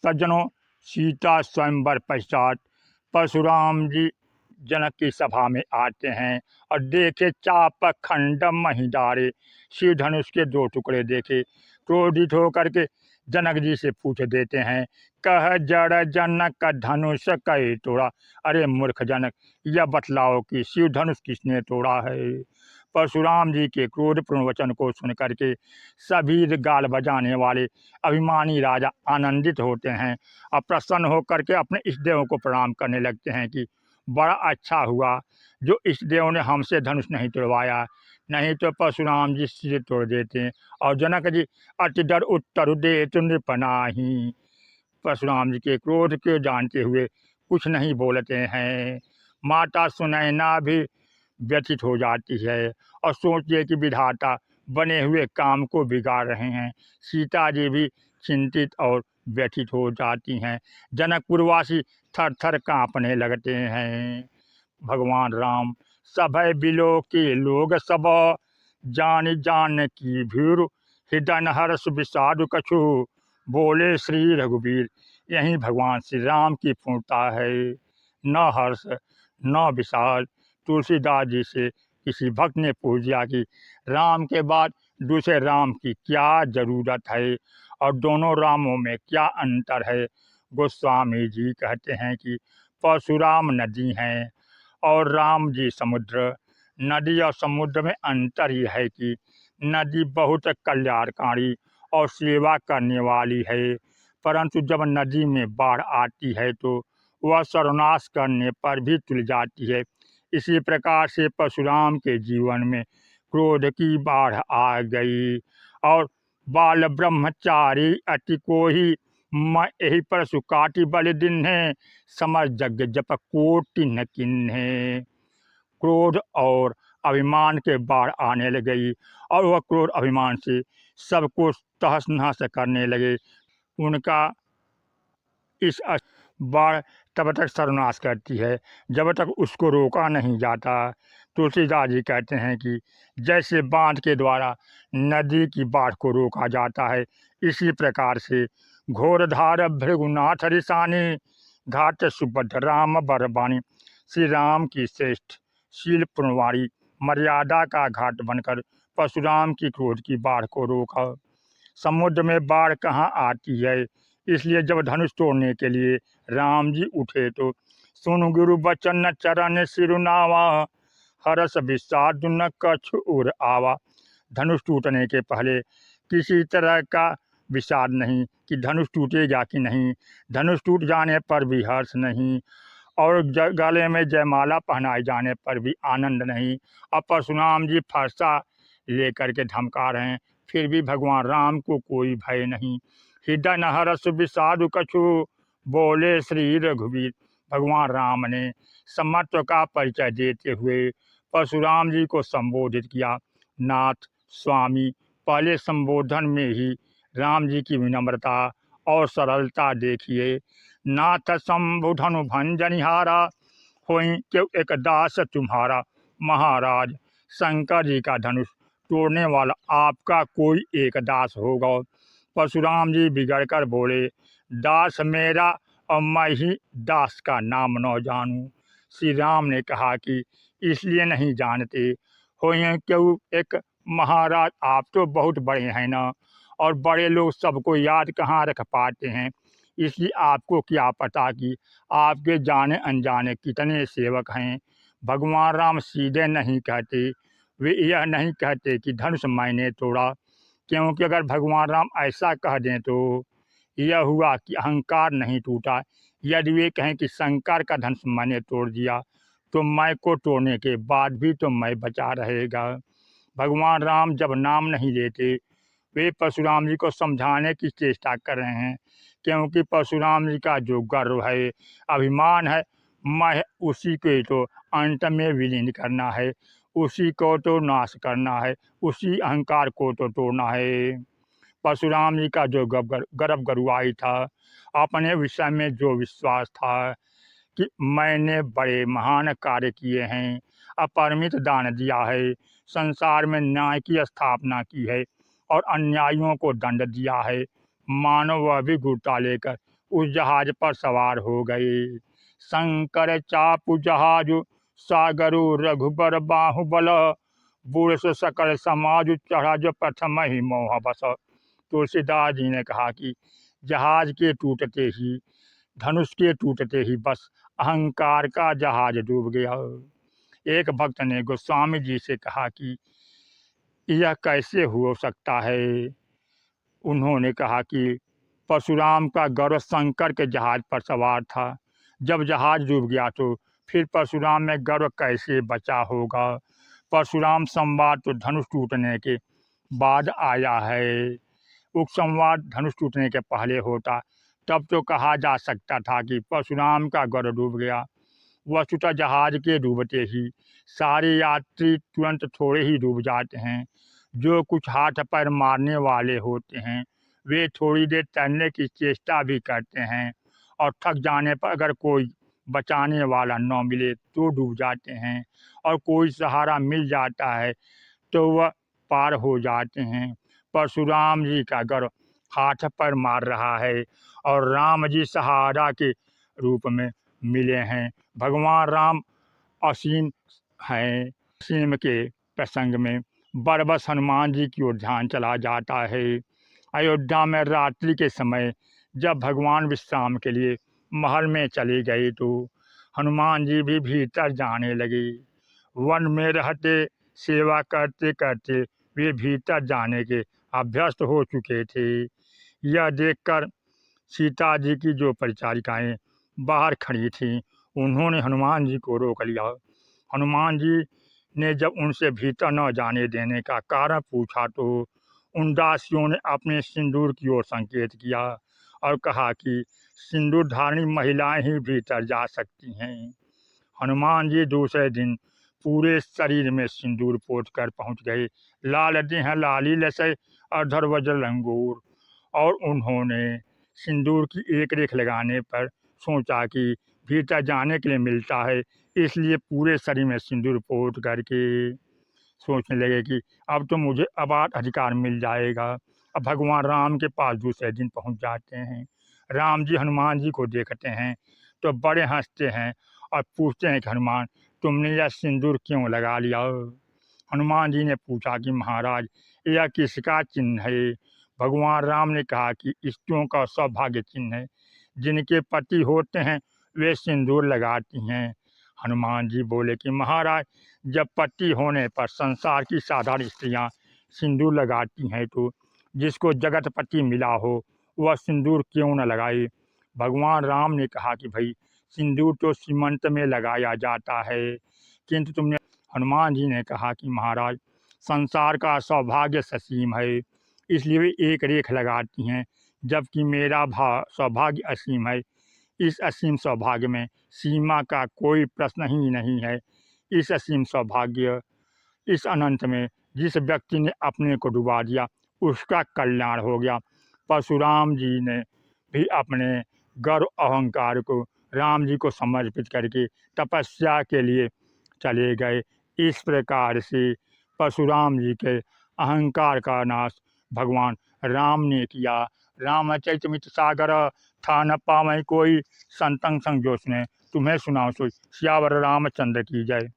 सज्जनों, सीता स्वयंवर पश्चात परशुराम जी जनक की सभा में आते हैं और देखे चाप खंड महिदारे, शिव धनुष के 2 टुकड़े देखे। क्रोधित होकर के जनक जी से पूछ देते हैं, कह जड़ जनक धनुष कई तोड़ा। अरे मूर्ख जनक, यह बतलाओ कि शिव धनुष किसने तोड़ा है। परशुराम जी के क्रोधपूर्ण वचन को सुन करके सभी गाल बजाने वाले अभिमानी राजा आनंदित होते हैं और प्रसन्न होकर के अपने इष्ट देवों को प्रणाम करने लगते हैं कि बड़ा अच्छा हुआ जो इष्ट देव ने हमसे धनुष नहीं तोड़वाया, नहीं तो परशुराम जी सिर तोड़ देते। और जनक जी अति डर उत्तर दे नृपनाही, परशुराम जी के क्रोध के जानते हुए कुछ नहीं बोलते हैं। माता सुनैना भी व्यथित हो जाती है और सोचती है कि विधाता बने हुए काम को बिगाड़ रहे हैं। सीता जी भी चिंतित और व्यथित हो जाती हैं। जनकपुरवासी थर थर कांपने लगते हैं। भगवान राम सभय बिलो के लोग सब, जान जान की भीड़ हृदय हर्ष विषाद कछु, बोले श्री रघुवीर। यही भगवान श्री राम की पूर्णता है, न हर्ष न विषाद। तुलसीदास जी से किसी भक्त ने पूछ दिया कि राम के बाद दूसरे राम की क्या ज़रूरत है और दोनों रामों में क्या अंतर है। गोस्वामी जी कहते हैं कि परशुराम नदी हैं और राम जी समुद्र। नदी और समुद्र में अंतर ही है कि नदी बहुत कल्याणकारी और सेवा करने वाली है, परंतु जब नदी में बाढ़ आती है तो वह सर्वनाश करने पर भी तुल जाती है। इसी प्रकार से परशुराम के जीवन में क्रोध की बाढ़ आ गई और बाल ब्रह्मचारी अति को ही मैं यही परशु काटी बल दिन्हे, समर जग जप कोटि न किन्हे। क्रोध और अभिमान के बाढ़ आने लगी और वह क्रोध अभिमान से सबको तहस नहस करने लगे। उनका इस बाढ़ तब तक सर्वनाश करती है जब तक उसको रोका नहीं जाता। तुलसीदास जी कहते हैं कि जैसे बांध के द्वारा नदी की बाढ़ को रोका जाता है, इसी प्रकार से घोरधार भृगुनाथ रिसानी, घाट सुभद्र राम बरबानी। श्री राम की श्रेष्ठ शील पुण्यवाणी मर्यादा का घाट बनकर परशुराम की क्रोध की बाढ़ को रोका। समुद्र में बाढ़ कहाँ आती है, इसलिए जब धनुष तोड़ने के लिए राम जी उठे तो सुन गुरु बचन चरण सिरुनावा, हरस विषाद न कछु उर आवा। धनुष टूटने के पहले किसी तरह का विषाद नहीं कि धनुष टूटेगा कि नहीं, धनुष टूट जाने पर भी हर्ष नहीं और गले में जयमाला पहनाए जाने पर भी आनंद नहीं। अब परशुराम जी फरसा लेकर के धमका रहे हैं, फिर भी भगवान राम को कोई भय नहीं। हृदय न हरस विषाद कछु, बोले श्री रघुवीर। भगवान राम ने समत्व का परिचय देते हुए परशुराम जी को संबोधित किया, नाथ, स्वामी। पहले संबोधन में ही राम जी की विनम्रता और सरलता देखिए। नाथ शंभुधनु भंजनिहारा, होई क्यों एक दास तुम्हारा। महाराज, शंकर जी का धनुष तोड़ने वाला आपका कोई एक दास होगा। परशुराम जी बिगड़ कर बोले, दास मेरा और मैं ही दास का नाम न जानूं। श्री राम ने कहा कि इसलिए नहीं जानते हो क्यों एक महाराज, आप तो बहुत बड़े हैं ना, और बड़े लोग सबको याद कहाँ रख पाते हैं। इसलिए आपको क्या पता कि आपके जाने अनजाने कितने सेवक हैं। भगवान राम सीधे नहीं कहते, वे यह नहीं कहते कि धनुष मैंने तोड़ा, क्योंकि अगर भगवान राम ऐसा कह दें तो यह हुआ कि अहंकार नहीं टूटा। यदि वे कहें कि शंकर का धनुष मैंने तोड़ दिया तो मैं को तोड़ने के बाद भी तो मैं बचा रहेगा। भगवान राम जब नाम नहीं लेते, वे परशुराम जी को समझाने की चेष्टा कर रहे हैं, क्योंकि परशुराम जी का जो गर्व है, अभिमान है, मैं उसी को तो अंत में विलीन करना है, उसी को तो नाश करना है, उसी अहंकार को तो तोड़ना है। परशुराम जी का जो गर्व गरुआई था, अपने विषय में जो विश्वास था कि मैंने बड़े महान कार्य किए हैं, अपरिमित दान दिया है, संसार में न्याय की स्थापना की है और अन्यायियों को दंड दिया है, मानव वह भी गुरुता लेकर उस जहाज पर सवार हो गए। शंकर चापु जहाजु सागरु रघुबर बाहुबल, बूढ़ सो सकल समाज चढ़ा जो प्रथम ही मोह बस। तुलसीदास जी ने कहा कि जहाज के टूटते ही, धनुष के टूटते ही बस अहंकार का जहाज डूब गया। एक भक्त ने गोस्वामी जी से कहा कि यह कैसे हो सकता है। उन्होंने कहा कि परशुराम का गर्व शंकर के जहाज पर सवार था, जब जहाज डूब गया तो फिर परशुराम में गर्व कैसे बचा होगा। परशुराम संवाद तो धनुष टूटने के बाद आया है। उप संवाद धनुष टूटने के पहले होता तब तो कहा जा सकता था कि परशुराम का गर्व डूब गया। वस्तुतः जहाज के डूबते ही सारे यात्री तुरंत थोड़े ही डूब जाते हैं। जो कुछ हाथ पैर मारने वाले होते हैं वे थोड़ी देर तैरने की चेष्टा भी करते हैं, और थक जाने पर अगर कोई बचाने वाला न मिले तो डूब जाते हैं, और कोई सहारा मिल जाता है तो वह पार हो जाते हैं। परशुराम जी का गर्व हाथ पर मार रहा है और राम जी सहारा के रूप में मिले हैं। भगवान राम असीम हैं। असीम के प्रसंग में बरबस हनुमान जी की ओर ध्यान चला जाता है। अयोध्या में रात्रि के समय जब भगवान विश्राम के लिए महल में चले गए तो हनुमान जी भी भीतर जाने लगे। वन में रहते सेवा करते करते वे भीतर जाने के अभ्यस्त हो चुके थे। यह देखकर सीता जी की जो परिचारिकाएं बाहर खड़ी थीं, उन्होंने हनुमान जी को रोक लिया। हनुमान जी ने जब उनसे भीतर न जाने देने का कारण पूछा तो उन दासियों ने अपने सिंदूर की ओर संकेत किया और कहा कि सिंदूर धारणी महिलाएं ही भीतर जा सकती हैं। हनुमान जी दूसरे दिन पूरे शरीर में सिंदूर पोत कर पहुँच गए। लाल देह लाली लसय अधर वज्र लंगूर। और उन्होंने सिंदूर की एक रेख लगाने पर सोचा कि भीतर जाने के लिए मिलता है, इसलिए पूरे शरीर में सिंदूर पोत करके सोचने लगे कि अब तो मुझे अबाध अधिकार मिल जाएगा। अब भगवान राम के पास दूसरे दिन पहुंच जाते हैं। राम जी हनुमान जी को देखते हैं तो बड़े हंसते हैं और पूछते हैं कि हनुमान, तुमने यह सिंदूर क्यों लगा लिया। हनुमान जी ने पूछा कि महाराज, यह किसका चिन्ह है। भगवान राम ने कहा कि स्त्रियों का सौभाग्य चिन्ह है, जिनके पति होते हैं वे सिंदूर लगाती हैं। हनुमान जी बोले कि महाराज, जब पति होने पर संसार की साधारण स्त्रियां सिंदूर लगाती हैं तो जिसको जगतपति मिला हो वह सिंदूर क्यों न लगाए। भगवान राम ने कहा कि भाई, सिंदूर तो सीमंत में लगाया जाता है, किंतु तुमने हनुमान जी ने कहा कि महाराज, संसार का सौभाग्य ससीम है, इसलिए वे एक रेख लगाती हैं, जबकि मेरा सौभाग्य असीम है। इस असीम सौभाग्य में सीमा का कोई प्रश्न ही नहीं है। इस असीम सौभाग्य, इस अनंत में जिस व्यक्ति ने अपने को डुबा दिया उसका कल्याण हो गया। परशुराम जी ने भी अपने गर्व अहंकार को राम जी को समर्पित करके तपस्या के लिए चले गए। इस प्रकार से परशुराम जी के अहंकार का नाश भगवान राम ने किया। रामचरितमित सागर था न पावै कोई, संतन संग जो सुने तुम्हें सुनाओ सोई। सियावर रामचंद्र की जय।